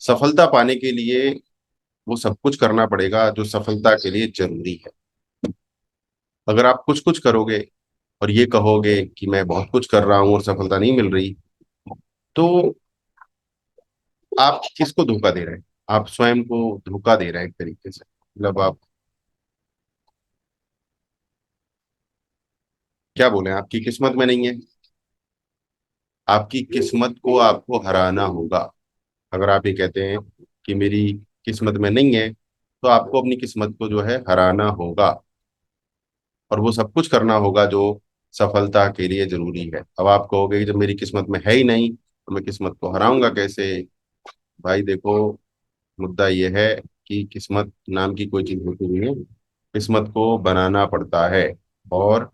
सफलता पाने के लिए वो सब कुछ करना पड़ेगा जो सफलता के लिए जरूरी है। अगर आप कुछ कुछ करोगे और ये कहोगे कि मैं बहुत कुछ कर रहा हूं और सफलता नहीं मिल रही, तो आप किसको धोखा दे रहे हैं? आप स्वयं को धोखा दे रहे हैं एक तरीके से। मतलब आप क्या बोले, आपकी किस्मत में नहीं है। आपकी किस्मत को आपको हराना होगा। अगर आप ये कहते हैं कि मेरी किस्मत में नहीं है, तो आपको अपनी किस्मत को जो है हराना होगा, और वो सब कुछ करना होगा जो सफलता के लिए जरूरी है। अब आप कहोगे कि जब मेरी किस्मत में है ही नहीं तो मैं किस्मत को हराऊंगा कैसे? भाई देखो, मुद्दा ये है कि किस्मत नाम की कोई चीज होती नहीं है। किस्मत को बनाना पड़ता है, और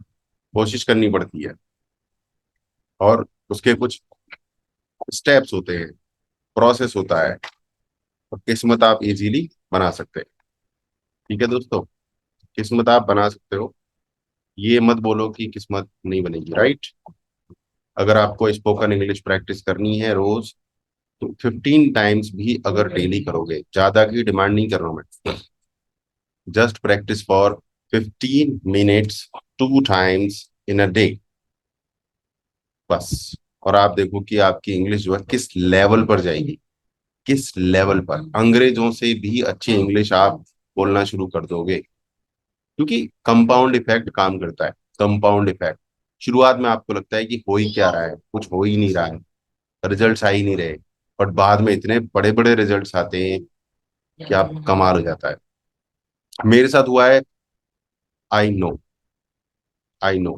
कोशिश करनी पड़ती है, और उसके कुछ स्टेप्स होते हैं, प्रोसेस होता है, और किस्मत आप इजीली बना सकते हैं। ठीक है दोस्तों, किस्मत आप बना सकते हो। ये मत बोलो कि किस्मत नहीं बनेगी, राइट? अगर आपको स्पोकन इंग्लिश प्रैक्टिस करनी है रोज, तो 15 टाइम्स भी अगर डेली करोगे, ज्यादा की डिमांड नहीं कर रहा हूं मैं, just practice for 15 minutes 2 times in a day, बस। और आप देखो कि आपकी इंग्लिश जो है किस लेवल पर जाएगी। किस लेवल पर, अंग्रेजों से भी अच्छी इंग्लिश आप बोलना शुरू कर दोगे, क्योंकि कंपाउंड इफेक्ट काम करता है। कंपाउंड इफेक्ट, शुरुआत में आपको लगता है कि हो ही क्या रहा है, कुछ हो ही नहीं रहा है, रिजल्ट्स आ ही नहीं रहे, बट बाद में इतने बड़े बड़े रिजल्ट्स आते हैं कि आप कमाल हो जाता है। मेरे साथ हुआ है। आई नो, आई नो,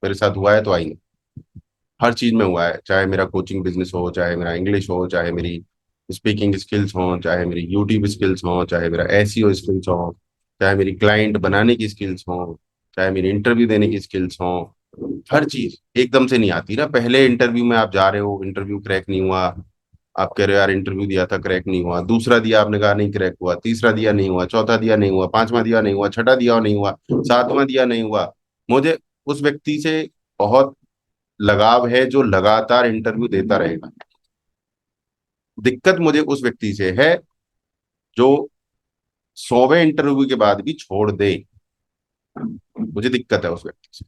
मेरे साथ हुआ है तो आई नो। हर चीज में हुआ है, चाहे मेरा कोचिंग बिजनेस हो, चाहे मेरा इंग्लिश हो, चाहे मेरी स्पीकिंग स्किल्स हो, चाहे मेरी यूट्यूब स्किल्स हो, चाहे मेरा एसईओ स्किल्स हो, चाहे मेरी क्लाइंट बनाने की स्किल्स हो, चाहे मेरी इंटरव्यू देने की स्किल्स हो। हर चीज एकदम से नहीं आती ना। पहले इंटरव्यू में आप जा रहे हो, इंटरव्यू क्रैक नहीं हुआ, आप कह रहे हो यार इंटरव्यू दिया था क्रैक नहीं हुआ, दूसरा दिया आपने कहा नहीं क्रैक हुआ, तीसरा दिया नहीं हुआ, चौथा दिया नहीं हुआ, पांचवा दिया नहीं हुआ, छठा दिया नहीं हुआ, सातवां दिया नहीं हुआ। मुझे उस व्यक्ति से बहुत लगाव है जो लगातार इंटरव्यू देता रहेगा। दिक्कत मुझे उस व्यक्ति से है जो 100वें इंटरव्यू के बाद भी छोड़ दे। मुझे दिक्कत है उस व्यक्ति से।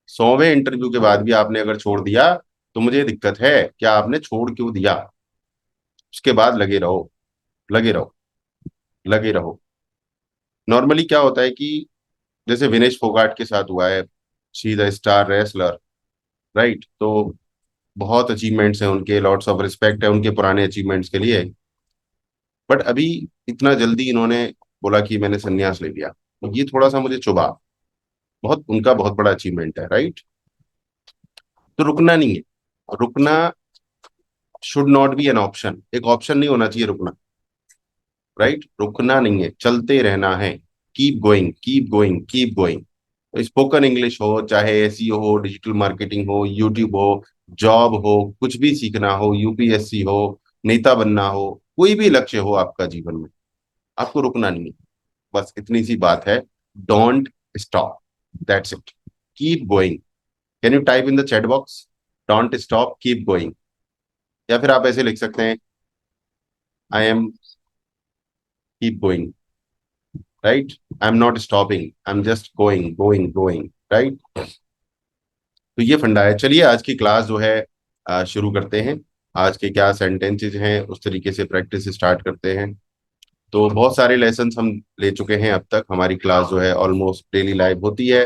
100वें इंटरव्यू के बाद भी आपने अगर छोड़ दिया, तो मुझे दिक्कत है कि आपने छोड़ क्यों दिया। उसके बाद लगे रहो, लगे रहो, लगे रहो। नॉर्मली क्या होता है कि जैसे विनेश फोगाट के साथ हुआ है, she the star wrestler, right? तो बहुत अचीवमेंट्स हैं उनके, लॉट्स ऑफ रिस्पेक्ट है उनके पुराने अचीवमेंट्स के लिए, बट अभी इतना जल्दी इन्होंने बोला कि मैंने संन्यास ले लिया, तो ये थोड़ा सा मुझे चुभा। बहुत उनका बहुत बड़ा अचीवमेंट है, राइट? तो रुकना नहीं है। रुकना should not be an option, एक ऑप्शन नहीं होना चाहिए रुकना, राइट? रुकना नहीं है, चलते रहना है। Keep going, keep going, keep going. Spoken English हो, चाहे एसईओ हो, डिजिटल मार्केटिंग हो, यूट्यूब हो, जॉब हो, कुछ भी सीखना हो, यूपीएससी हो, नेता बनना हो, कोई भी लक्ष्य हो आपका जीवन में, आपको रुकना नहीं है। बस इतनी सी बात है। Don't stop, that's it. Keep going. Can you type in the chat box, don't stop, keep going? या फिर आप ऐसे लिख सकते हैं, I am keep going, right? I am not stopping, I am just going, going, going, right? तो ये फंडा है। चलिए आज की क्लास जो है शुरू करते हैं। आज के क्या सेंटेंसेस हैं उस तरीके से प्रैक्टिस स्टार्ट करते हैं। तो बहुत सारे लेसन्स हम ले चुके हैं अब तक। हमारी क्लास जो है ऑलमोस्ट डेली लाइव होती है,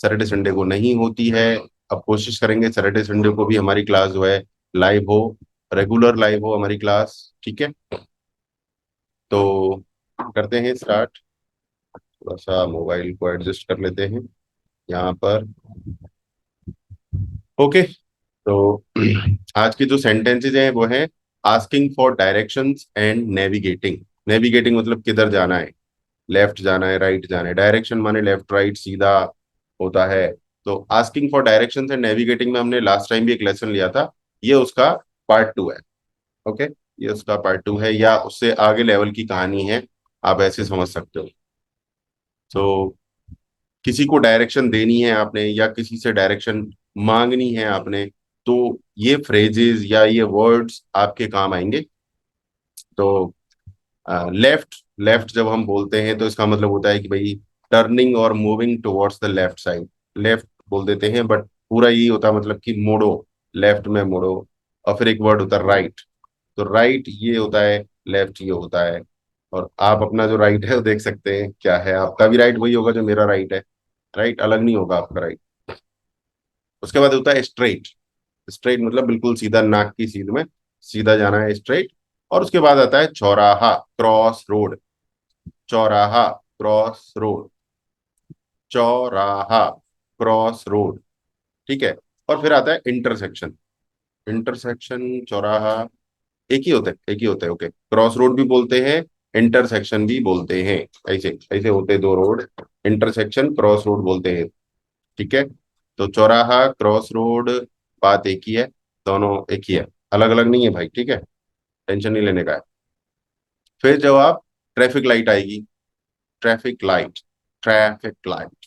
सैटरडे संडे को नहीं होती है। अब कोशिश करेंगे सैटरडे संडे को भी हमारी क्लास जो है लाइव हो, रेगुलर लाइव हो हमारी क्लास। ठीक है, तो करते हैं स्टार्ट। थोड़ा सा मोबाइल को एडजस्ट कर लेते हैं यहाँ पर। ओके, तो आज के जो सेंटेंसेज हैं वो हैं asking for directions and navigating. Navigating मतलब किधर जाना है, लेफ्ट जाना है, राइट जाना है। डायरेक्शन माने लेफ्ट राइट सीधा होता है। तो asking for directions and navigating में हमने लास्ट टाइम भी एक लेसन लिया था, ये उसका पार्ट 2 है। ओके, ये उसका पार्ट 2 है, या उससे आगे लेवल की कहानी है, आप ऐसे समझ सकते हो। तो किसी को डायरेक्शन देनी है आपने, या किसी से डायरेक्शन मांगनी है आपने, तो ये फ्रेजेस या ये वर्ड्स आपके काम आएंगे। तो लेफ्ट, लेफ्ट जब हम बोलते हैं तो इसका मतलब होता है कि भाई टर्निंग और moving towards the left side, left बोल देते हैं, बट पूरा यही होता है मतलब कि मोड़ो, लेफ्ट में मोड़ो। और फिर एक वर्ड होता है राइट, तो राइट ये होता है, लेफ्ट ये होता है। और आप अपना जो राइट है वो देख सकते हैं क्या है, आपका भी राइट वही होगा जो मेरा राइट है, राइट अलग नहीं होगा आपका राइट। उसके बाद होता है स्ट्रेट, स्ट्रेट मतलब बिल्कुल सीधा, नाक की सीध में सीधा जाना है, स्ट्रेट। और उसके बाद आता है चौराहा, क्रॉस रोड, चौराहा, क्रॉस रोड, चौराहा, क्रॉस रोड, ठीक है। और फिर आता है इंटरसेक्शन, इंटरसेक्शन, चौराहा, एक ही होता है, एक ही होता है, ओके। क्रॉस रोड भी बोलते हैं, इंटरसेक्शन भी बोलते हैं, ऐसे ऐसे होते हैं दो रोड, इंटरसेक्शन क्रॉस रोड बोलते हैं, ठीक है। तो चौराहा, क्रॉस रोड, बात एक ही है, दोनों एक ही है, अलग अलग नहीं है भाई, ठीक है, टेंशन नहीं लेने का है। फिर जब आप, ट्रैफिक लाइट आएगी, traffic light, traffic light,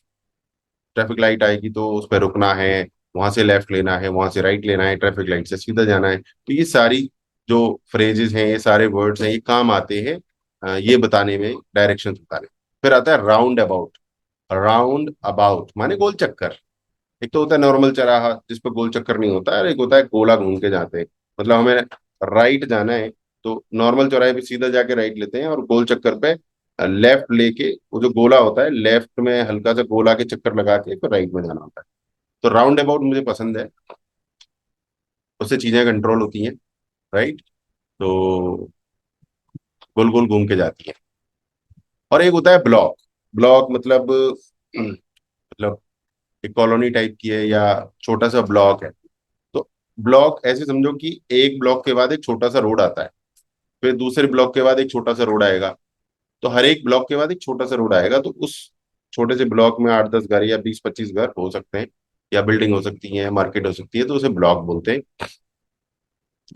traffic light आएगी तो उस पर रुकना है, वहां से लेफ्ट लेना है, वहां से राइट लेना है, ट्रैफिक लाइट से सीधा जाना है। तो ये सारी जो फ्रेजेस हैं, ये सारे वर्ड्स हैं, ये काम आते हैं ये बताने में, डायरेक्शन बताने। फिर आता है राउंड अबाउट, राउंड अबाउट माने गोल चक्कर। एक तो होता है नॉर्मल चौराहा जिस पर गोल चक्कर नहीं होता है, और एक होता है गोला घूम के जाते हैं, मतलब हमें राइट जाना है तो नॉर्मल चौराहे पे सीधा जाके राइट लेते हैं, और गोल चक्कर पे लेफ्ट लेके, वो जो गोला होता है लेफ्ट में हल्का सा गोला के चक्कर लगा के फिर राइट में जाना होता है। तो राउंड अबाउट मुझे पसंद है, उससे चीजें कंट्रोल होती हैं, राइट। तो गोल गोल घूम के जाती है। और एक होता है ब्लॉक, ब्लॉक मतलब मतलब एक कॉलोनी टाइप की है, या छोटा सा ब्लॉक है। तो ब्लॉक ऐसे समझो कि एक ब्लॉक के बाद एक छोटा सा रोड आता है, फिर दूसरे ब्लॉक के बाद एक छोटा सा रोड आएगा, तो हर एक ब्लॉक के बाद एक छोटा सा रोड आएगा, तो उस छोटे से ब्लॉक में 8-10 घर या 20-25 घर हो सकते हैं, या बिल्डिंग हो सकती है, मार्केट हो सकती है, तो उसे ब्लॉक बोलते हैं।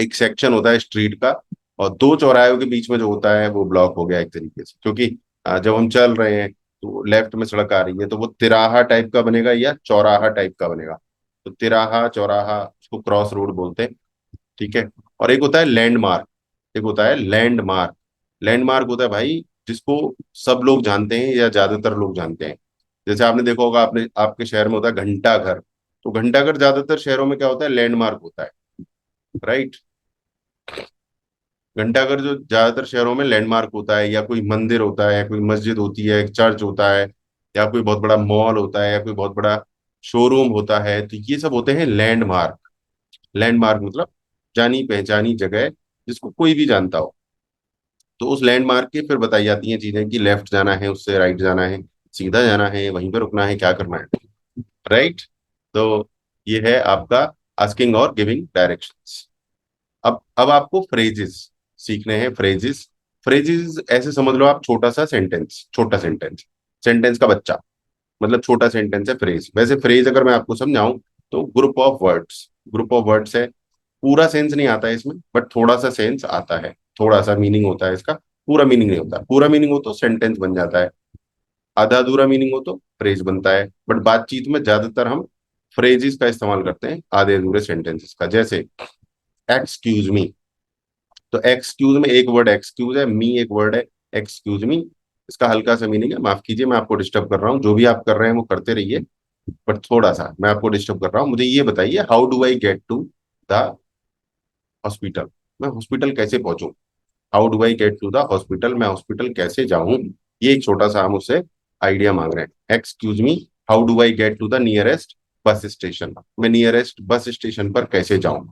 एक सेक्शन होता है स्ट्रीट का, और दो चौराहे के बीच में जो होता है वो ब्लॉक हो गया एक तरीके से, क्योंकि जब हम चल रहे हैं तो लेफ्ट में सड़क आ रही है तो वो तिराहा टाइप का बनेगा या चौराहा टाइप का बनेगा, तो तिराहा चौराहा उसको क्रॉस रोड बोलते हैं, ठीक है। और एक होता है लैंडमार्क, एक होता है लैंडमार्क, लैंडमार्क होता है भाई जिसको सब लोग जानते हैं या ज्यादातर लोग जानते हैं। जैसे आपने देखा होगा, आपने आपके शहर में होता है घंटा घर, तो घंटा घर ज्यादातर शहरों में क्या होता है, लैंडमार्क होता है, राइट। घंटाघर जो ज्यादातर शहरों में लैंडमार्क होता है, या कोई मंदिर होता है, कोई मस्जिद होती है, एक चर्च होता है, या कोई बहुत बड़ा मॉल होता है, या कोई बहुत बड़ा शोरूम होता है, तो ये सब होते हैं लैंडमार्क। लैंडमार्क मतलब जानी पहचानी जगह जिसको कोई भी जानता हो। तो उस लैंडमार्क के फिर बताई जाती हैं चीजें कि लेफ्ट जाना है, उससे राइट जाना है, सीधा जाना है, वहीं पे रुकना है, क्या करना है, राइट। तो ये है आपका आस्किंग और गिविंग डायरेक्शंस। अब आपको फ्रेजेस सीखने हैं, फ्रेजेस। फ्रेजेस ऐसे समझ लो आप, छोटा सा सेंटेंस, छोटा सेंटेंस, सेंटेंस का बच्चा, मतलब छोटा सेंटेंस है फ्रेज। वैसे फ्रेज अगर मैं आपको समझाऊं तो group of words, group of words है। पूरा सेंस नहीं आता है इसमें, बट थोड़ा सा सेंस आता है, थोड़ा सा मीनिंग होता है इसका, पूरा मीनिंग नहीं होता। पूरा मीनिंग हो तो सेंटेंस बन जाता है, आधा अधूरा मीनिंग हो तो फ्रेज बनता है। बट बातचीत में ज्यादातर हम फ्रेजेस का इस्तेमाल करते हैं आधे अधूरे सेंटेंसेस का। जैसे एक्सक्यूज मी, तो एक्सक्यूज में एक वर्ड एक्सक्यूज है, मी एक वर्ड है एक्सक्यूज मी। इसका हल्का सा मीनिंग है, माफ कीजिए मैं आपको डिस्टर्ब कर रहा हूँ, जो भी आप कर रहे हैं वो करते रहिए, बट थोड़ा सा मैं आपको डिस्टर्ब कर रहा हूँ, मुझे ये बताइए how do I get to the hospital, मैं हॉस्पिटल कैसे पहुंचूं। How do I get to the hospital, मैं हॉस्पिटल कैसे जाऊं। ये एक छोटा सा हम उससे आइडिया मांग रहे हैं। Excuse me, how do I get to the nearest bus station, मैं नियरेस्ट बस स्टेशन पर कैसे जाऊं।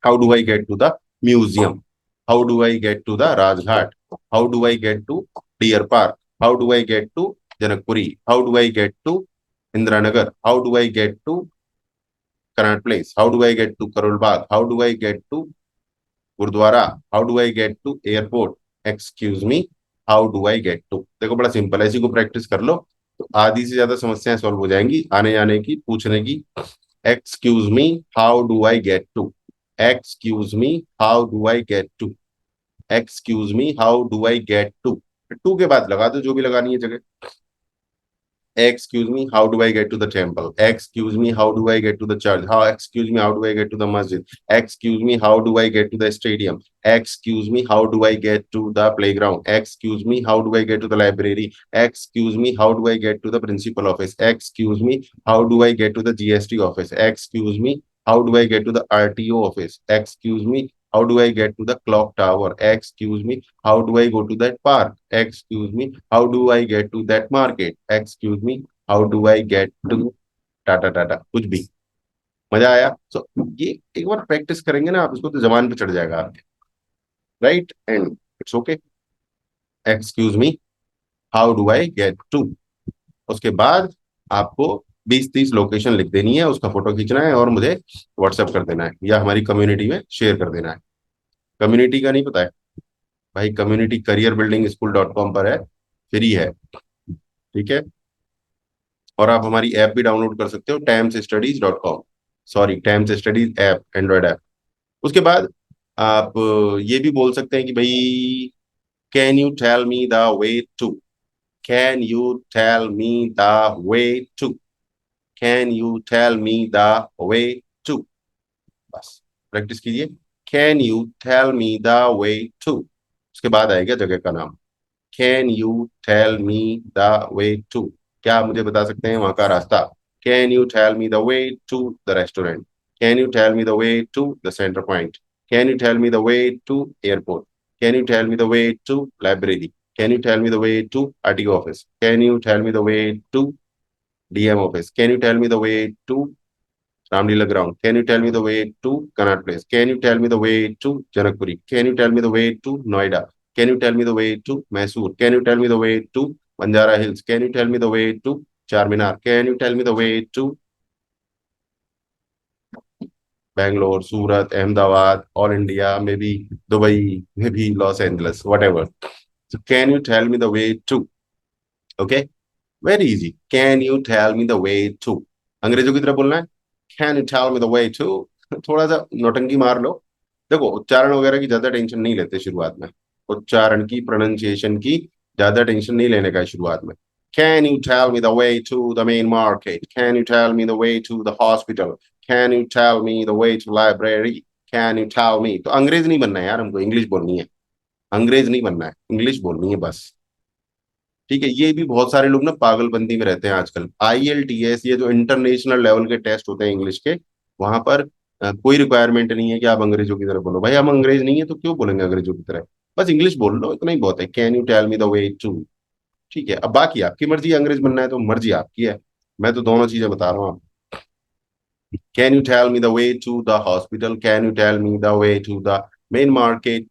How do I get to the museum, how do I get to the Rajghat, how do I get to deer park, how do I get to Janakpuri, how do I get to Indira Nagar, how do I get to Connaught Place, how do I get to Karol Bagh, how do I get to gurdwara, how do I get to airport. Excuse me, how do I get to. देखो बड़ा simple है, इसी को practice कर लो तो आधी से ज्यादा समस्याएं सॉल्व हो जाएंगी आने जाने की, पूछने की। Excuse me, how do I get to, excuse me, how do I get to, excuse me, how do I get to. To के बाद लगा दो जो भी लगानी है जगह। Excuse me, how do I get to the temple? Excuse me, how do I get to the church? Excuse me, how do I get to the masjid? Excuse me, how do I get to the stadium? Excuse me, how do I get to the playground? Excuse me, how do I get to the library? Excuse me, how do I get to the principal office? Excuse me, how do I get to the GST office? Excuse me, how do I get to the RTO office? Excuse me, how do I get to the clock tower? Excuse me, how do I go to that park? Excuse me, how do I get to that market? Excuse me, how do I get to Tata Tata कुछ भी मजा आया सो ये एक बार practice करेंगे ना आप इसको तो जबान पे चढ़ जाएगा आपके right and it's okay excuse me how do I get to उसके बाद आपको 20-30 लोकेशन लिख देनी है उसका फोटो खींचना है और मुझे व्हाट्सएप कर देना है या हमारी कम्युनिटी में शेयर कर देना है कम्युनिटी का नहीं पता है भाई community career building school .com पर है फ्री है ठीक है और आप हमारी ऐप भी डाउनलोड कर सकते हो TAMSstudies.com sorry terms studies app Android app उसके बाद आप ये भी बोल सकते हैं कि भाई can you tell me the way to can you tell me the way to can you tell me the way to बस प्रैक्टिस कीजिए can you tell me the way to उसके बाद आएगा जगह का नाम can you tell me the way to क्या आप मुझे बता सकते हैं वहां का रास्ता can you tell me the way to the restaurant can you tell me the way to the centre point can you tell me the way to airport can you tell me the way to library can you tell me the way to RTO office can you tell me the way to DM office can you tell me the way to Ramlila ground can you tell me the way to Connaught Place can you tell me the way to Janakpuri can you tell me the way to Noida can you tell me the way to Mysore can you tell me the way to Banjara Hills can you tell me the way to Charminar can you tell me the way to Bangalore Surat Ahmedabad all India maybe Dubai maybe Los Angeles whatever so can you tell me the way to okay very easy can you tell me the way to अंग्रेजों की तरह बोलना है can you tell me the way to थोड़ा सा नौटंकी मार लो देखो उच्चारण वगैरह की ज्यादा टेंशन नहीं लेते शुरुआत में उच्चारण की प्रोनाउंसिएशन की ज्यादा टेंशन नहीं लेने का है शुरुआत में can you tell me the way to the main market can you tell me the way to the hospital can you tell me the way to library can you tell me तो अंग्रेज नहीं बनना है यार हमको English बोलनी है अंग्रेज नहीं बनना है इंग्लिश बोलनी है बस ठीक है ये भी बहुत सारे लोग ना पागलबंदी में रहते हैं आजकल IELTS ये जो इंटरनेशनल लेवल के टेस्ट होते हैं इंग्लिश के वहां पर कोई रिक्वायरमेंट नहीं है कि आप अंग्रेजों की तरह बोलो भाई हम अंग्रेज नहीं है तो क्यों बोलेंगे अंग्रेजों की तरह बस इंग्लिश बोल लो इतना ही बहुत है can you tell me the way to ठीक है अब बाकी आपकी मर्जी है अंग्रेज बनना है तो मर्जी आपकी है मैं तो दोनों चीजें बता रहा हूँ आप can you tell me the way to the hospital can you tell me the way to the main market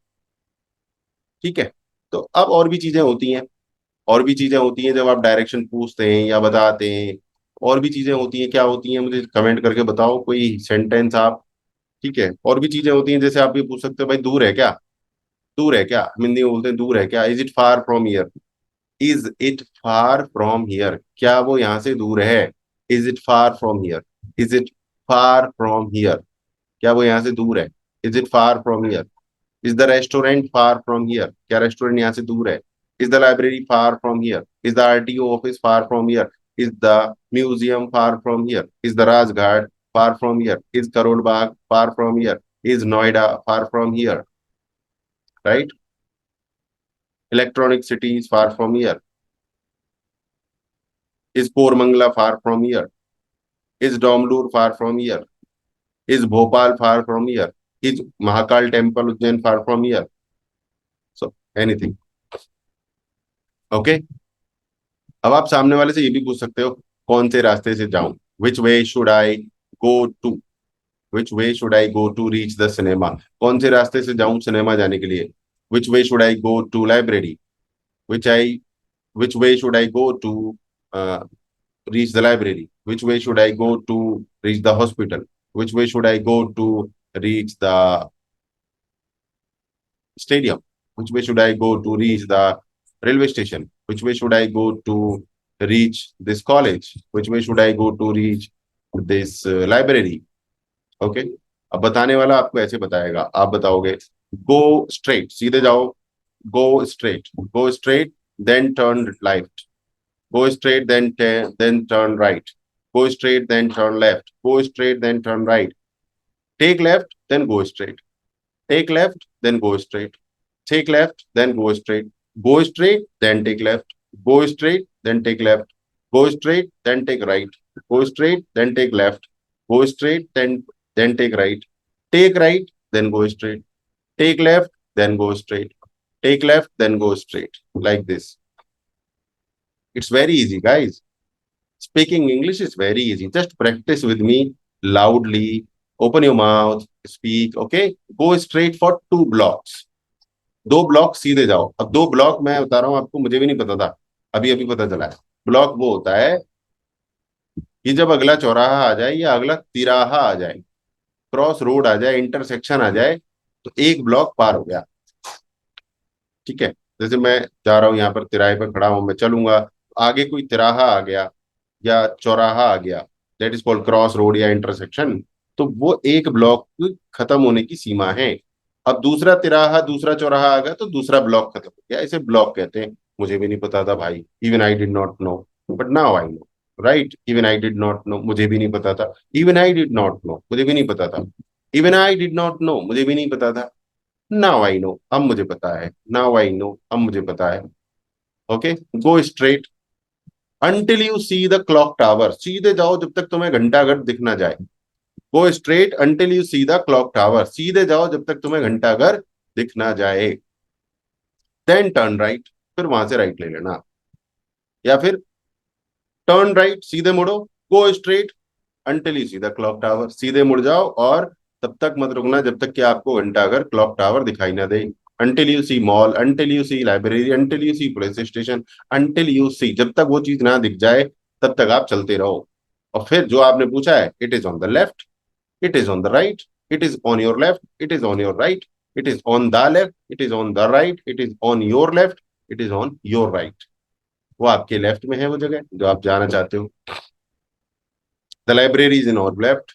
ठीक है तो अब और भी चीजें होती हैं और भी चीजें होती हैं जब आप डायरेक्शन पूछते हैं या बताते हैं और भी चीजें होती हैं क्या होती हैं मुझे कमेंट करके बताओ कोई सेंटेंस आप ठीक है और भी चीजें होती हैं जैसे आप ये पूछ सकते हो भाई दूर है क्या हम हिंदी में बोलते हैं दूर है क्या is it far from here is it far from here क्या वो यहाँ से दूर है is it far from here is it far from here क्या वो यहाँ से दूर है is it far from here is the restaurant far from here क्या रेस्टोरेंट यहाँ से दूर है is the library far from here is the RTO office far from here is the museum far from here is the Rajghat far from here is Karol Bagh far from here is Noida far from here right electronic cities far from here is Koramangala far from here is Domlur far from here is Bhopal far from here is Mahakal temple Ujjain far from here so anything okay अब आप सामने वाले से ये भी पूछ सकते हो कौन से रास्ते से जाऊं which way should I go to which way should I go to reach the cinema कौन से रास्ते से जाऊं सिनेमा जाने के लिए which way should I go to library which I which way should I go to reach the library which way should I go to reach the hospital which way should I go to reach the stadium which way should I go to reach the railway station which way should I go to reach this college which way should I go to reach this library okay अब बताने वाला आपको ऐसे बताएगा आप बताओगे गो straight सीधे जाओ go straight then turn left Go straight, then turn right. Go straight, then turn left. Go straight, then turn right. Take left, then go straight. Take left, then go straight. Take left, then go straight. Go straight, then take left. Go straight, then take left. Go straight, then take right. Go straight, then take left. Go straight, then take right. Take right, then go straight. Take left, then go straight. Take left, then go straight. Like this. It's very easy, guys. Speaking English is very easy. Just practice with me loudly. Open your mouth, speak, okay? Go straight for 2 blocks. 2 block सीधे जाओ. अब 2 block मैं बता रहा हूं आपको, मुझे भी नहीं पता था, अभी अभी पता चला है. ब्लॉक वो होता है कि जब अगला चौराहा आ जाए या अगला तिराहा आ जाए, क्रॉस रोड आ जाए, इंटरसेक्शन आ जाए, तो 1 ब्लॉक पार हो गया. ठीक है. जैसे मैं जा रहा हूं, यहाँ पर तिराहे पर खड़ा हूं, मैं चलूंगा, आगे कोई तिराहा आ गया या चौराहा आ गया, that is called cross road या इंटरसेक्शन. तो वो 1 ब्लॉक खत्म होने की सीमा है. अब दूसरा तिराहा, दूसरा चौराहा आ गया तो दूसरा ब्लॉक खत्म हो गया. इसे ब्लॉक कहते हैं. मुझे भी नहीं पता था भाई. Even I did not know, but now I know. Right. Even I did not know, मुझे भी नहीं पता था. Even I did not know, मुझे भी नहीं पता था. Even I did not know, मुझे भी नहीं पता था. नाउ आई नो, अब मुझे पता है. नाउ आई नो, अब मुझे पता है. Okay. Go straight until you see the clock tower. सीधे जाओ जब तक तुम्हें घंटा घर दिख ना जाए. गो straight until you see the clock tower. सीधे जाओ जब तक तुम्हें घंटा घर दिख ना जाए. Then turn right. फिर वहां से राइट ले लेना. या फिर टर्न राइट, सीधे मुड़ो. Go straight until you see the clock tower. सीधे मुड़ जाओ और तब तक मत रुकना जब तक कि आपको घंटा घर, क्लॉक टावर दिखाई ना दे. Until you see mall, until you see library, until you see police station, until you see, जब तक वो चीज ना दिख जाए तब तक आप चलते रहो. और फिर जो आपने पूछा है, it is on the left, it is on the right, it is on your left, it is on your right, it is on the left, it is on the right, it is on your left, it is on your right. वो आपके left में है वो जगह जो आप जाना चाहते हो. द लाइब्रेरी इज इन और left.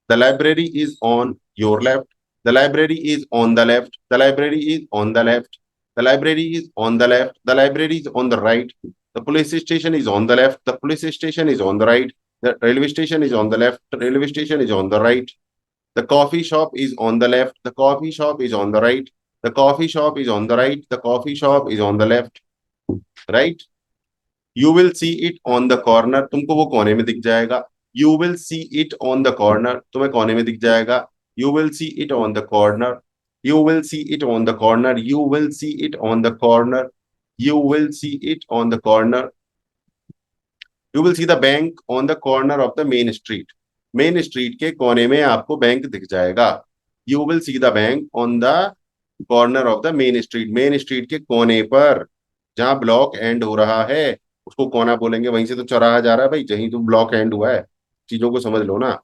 The library is on your left. The library is on the left. The library is on the left. The library is on the left. The library is on the right. The police station is on the left. The police station is on the right. The railway station is on the left. The railway station is on the right. The coffee shop is on the left. The coffee shop is on the right. The coffee shop is on the right. The coffee shop is on the left. Right? You will see it on the corner. तुमको वो कोने में दिख जाएगा. You will see it on the corner. तुम्हें कोने में दिख जाएगा. You will see it on the corner. You will see it on the corner. You will see it on the corner. You will see it on the corner. You will see the bank on the corner of the main street. Main street के कोने में आपको bank दिख जाएगा. You will see the bank on the corner of the main street. Main street के कोने पर जहां ब्लॉक एंड हो रहा है उसको कोना बोलेंगे. वहीं से तो चौराहा जा रहा है भाई, जहीं तो ब्लॉक एंड हुआ है. चीजों को समझ लो ना.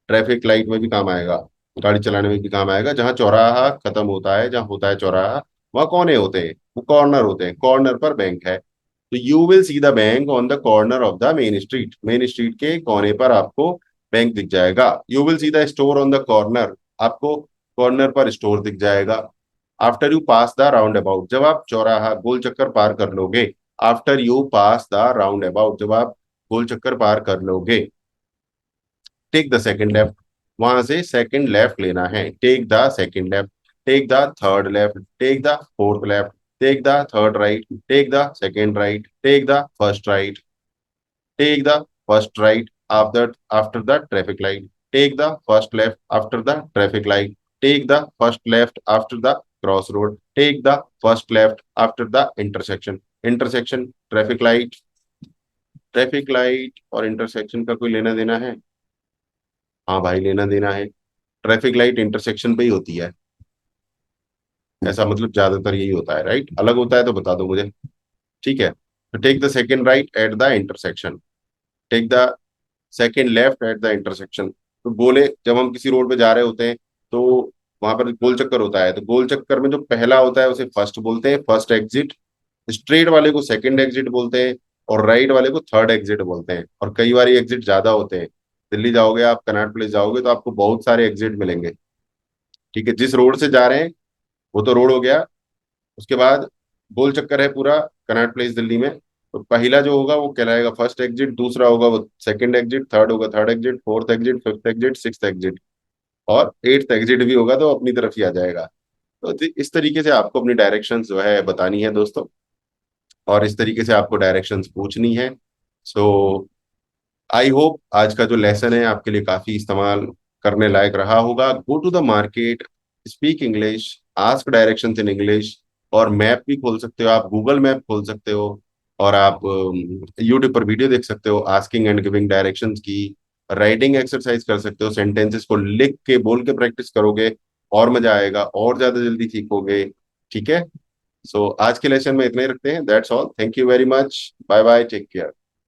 ट्रैफिक लाइट में भी काम आएगा, गाड़ी चलाने में भी काम आएगा. जहां चौराहा खत्म होता है, जहां होता है चौराहा, वहां कोने होते हैं, वो कॉर्नर होते हैं. कॉर्नर पर बैंक है. तो you will see the bank on the corner of the main street. Main street के कोने पर आपको बैंक दिख जाएगा. You will see the store on the corner. आपको कॉर्नर पर स्टोर दिख जाएगा. After you pass the roundabout. जब आप चौराहा गोल चक्कर पार कर लोगे. After you pass the roundabout. जब आप गोल चक्कर पार कर लोगे. Take the second left. वहां से सेकंड लेफ्ट लेना है. Take the second left. Take the third left. Take the fourth left. Take the third right. Take the second right. Take the first right. Take the first right after the traffic light. Take the first left after the traffic light. Take the first left after the crossroad. Take the first left after the intersection. Intersection, traffic light. Traffic light और intersection का कोई लेना देना है? हाँ भाई, लेना देना है. ट्रैफिक लाइट इंटरसेक्शन पे ही होती है. ऐसा मतलब ज्यादातर यही होता है. राइट. अलग होता है तो बता दो मुझे. ठीक है. तो take the second right at the intersection. Take the second left at the intersection. तो गोले, जब हम किसी रोड पे जा रहे होते हैं तो वहां पर गोल चक्कर होता है. तो गोल चक्कर में जो पहला होता है उसे फर्स्ट बोलते हैं, फर्स्ट एग्जिट. स्ट्रेट वाले को सेकंड एग्जिट बोलते हैं और राइट वाले को थर्ड एग्जिट बोलते हैं. और कई बार एग्जिट ज्यादा होते हैं. दिल्ली जाओगे आप, कनॉट प्लेस जाओगे तो आपको बहुत सारे एग्जिट मिलेंगे. ठीक है. जिस रोड से जा रहे हैं वो तो रोड हो गया. उसके बाद गोल चक्कर है पूरा कनॉट प्लेस दिल्ली में. तो पहला जो होगा वो कहलाएगा फर्स्ट एग्जिट, दूसरा होगा वो सेकंड एग्जिट, थर्ड होगा third exit, fourth exit, fifth exit, sixth exit, और एट्थ एग्जिट भी होगा तो अपनी तरफ ही आ जाएगा। तो इस तरीके से आपको अपनी डायरेक्शंस जो है बतानी है दोस्तों, और इस तरीके से आपको डायरेक्शंस पूछनी है। सो आई होप आज का जो लेसन है आपके लिए काफी इस्तेमाल करने लायक रहा होगा। Go to the market, speak English, ask directions in English. और मैप भी खोल सकते हो आप, गूगल मैप खोल सकते हो, और आप यूट्यूब पर वीडियो देख सकते हो आस्किंग एंड गिविंग डायरेक्शंस की। राइटिंग एक्सरसाइज कर सकते हो, सेंटेंसेस को लिख के बोल के प्रैक्टिस करोगे और मजा आएगा, और ज्यादा जल्दी सीखोगे। ठीक है। सो आज के लेसन में इतना ही रखते हैं। That's all, thank you very much, bye bye, take care.